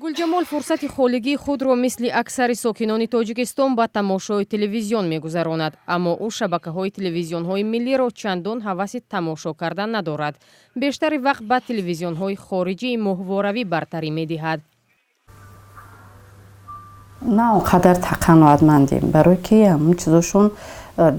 гулҷамол фурсати холигии худро мисли аксари сокинони тоҷикистон ба тамошои телевизион мегузаронад, аммо ӯ шабакаҳои телевизионҳои миллиро чандон ҳаваси тамошо кардан надорад. бештари вақт ба телевизионҳои хориҷии моҳворавӣ бартарӣ медиҳад. на он қадар тақанноатмандем, барои ки ҳамун чизошон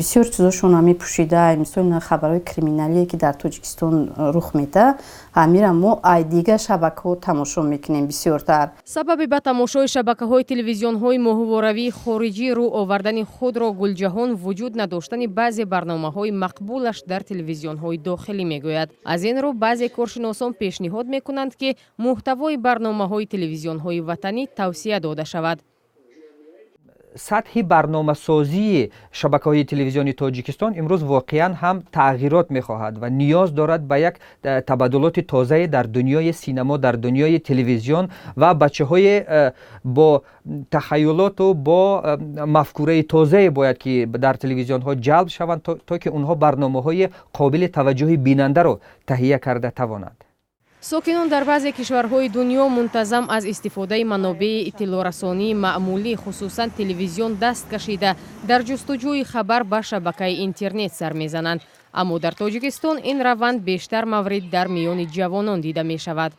бисёр чизошон ҳами пӯшида, мисоли хабарҳои криминалие ки дар Тоҷикистон рух меда, ҳамира мо ай дига шабакаҳо тамошо мекунем бисёртар. сабаби ба тамошои шабакаҳои телевизионҳои моҳворавии хориҷӣ рӯ овардани худро Гулҷаҳон вуҷуд надоштани баъзе барномаҳои мақбулаш дар телевизионҳои дохилӣ мегӯяд. аз ин рӯ баъзе коршиносон пешниҳод мекунанд ки муҳтавои барномаҳои телевизионҳои ватанӣ тавсия дода шавад. сатҳи барномасозии шабакаҳои телевизиони Тоҷикистон имрӯз воқеан ҳам тағйирот мехоҳад ва ниёз дорад ба як табаддулоти тозае дар дунёи синемо, дар дунёи телевизион ва бачаҳои бо тахайюлоту бо мафкураи тозае бояд ки дар телевизионҳо ҷалб шаванд, то ки онҳо барномаҳои қобили таваҷҷӯҳи бинандаро таҳия карда тавонанд. сокинон дар баъзе кишварҳои дунё мунтазам аз истифодаи манобеи иттилоърасонии маъмулӣ хусусан телевизион даст кашида дар ҷустуҷӯи хабар ба шабакаи интернет сар мезананд, аммо дар Тоҷикистон ин раванд бештар маврид дар миёни ҷавонон дида мешавад.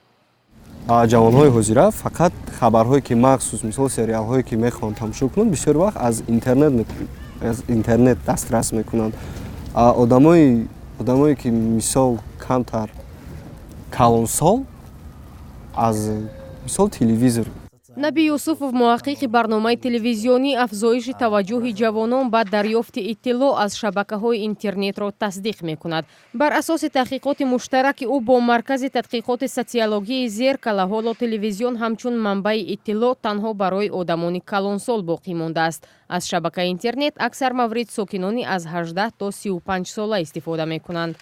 ҷавонҳои ҳозира фақат хабарҳое ки махсус мисол сериалҳое ки мехоҳанд тамошо кунанд бисёр вақт аз интернет дастрас мекунанд. одамое ки мисол камтар калонсол аз мисол телевизор. наби юсуфов муҳаққиқи барномаи телевизионӣ афзоиши таваҷҷӯҳи ҷавонон ба дарёфти иттилоъ аз шабакаҳои интернетро тасдиқ мекунад. бар асоси таҳқиқоти муштараки ӯ бо маркази тадқиқоти социологии зеркала ҳоло телевизион ҳамчун манбаи иттилоъ танҳо барои одамони калонсол боқӣ мондааст. аз шабакаи интернет аксар маврид сокинони аз 18 то 35 сола истифода мекунанд.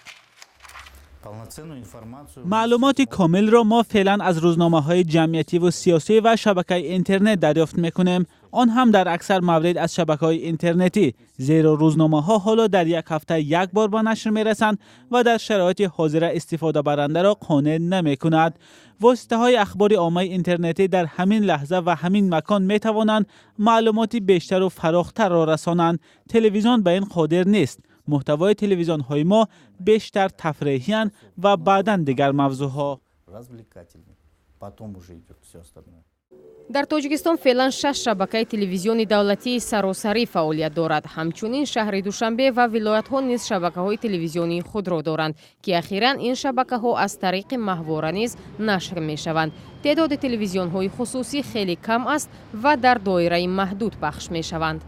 معلومات کامل را ما فعلا از روزنامه‌های جمعیتی و سیاسی و شبکه اینترنت دریافت می‌کنیم، آن هم در اکثر موارد از شبکه‌های اینترنتی، زیرا روزنامه‌ها حالا در یک هفته یک بار به نشر می‌رسند و در شرایط حاضر استفاده برنده را قانع نمی‌کند. واسطه‌های اخبار عامه اینترنتی در همین لحظه و همین مکان می‌توانند معلومات بیشتر و فراختر را رسانند. تلویزیون به این قادر نیست. محتوای تلویزیون های ما بیشتر تفریحی و بعداً دیگر موضوعها. дар Тоҷикистон феълан 6 шабакаи телевизиони давлатии саросарӣ фаъолият дорад. ҳамчунин шаҳри Душанбе ва вилоятҳо низ шабакаҳои телевизионии худро доранд ки ахиран ин шабакаҳо аз тариқи маҳвора низ нашр мешаванд. теъдоди телевизионҳои хусусӣ хеле кам аст ва дар доираи маҳдуд пахш мешаванд.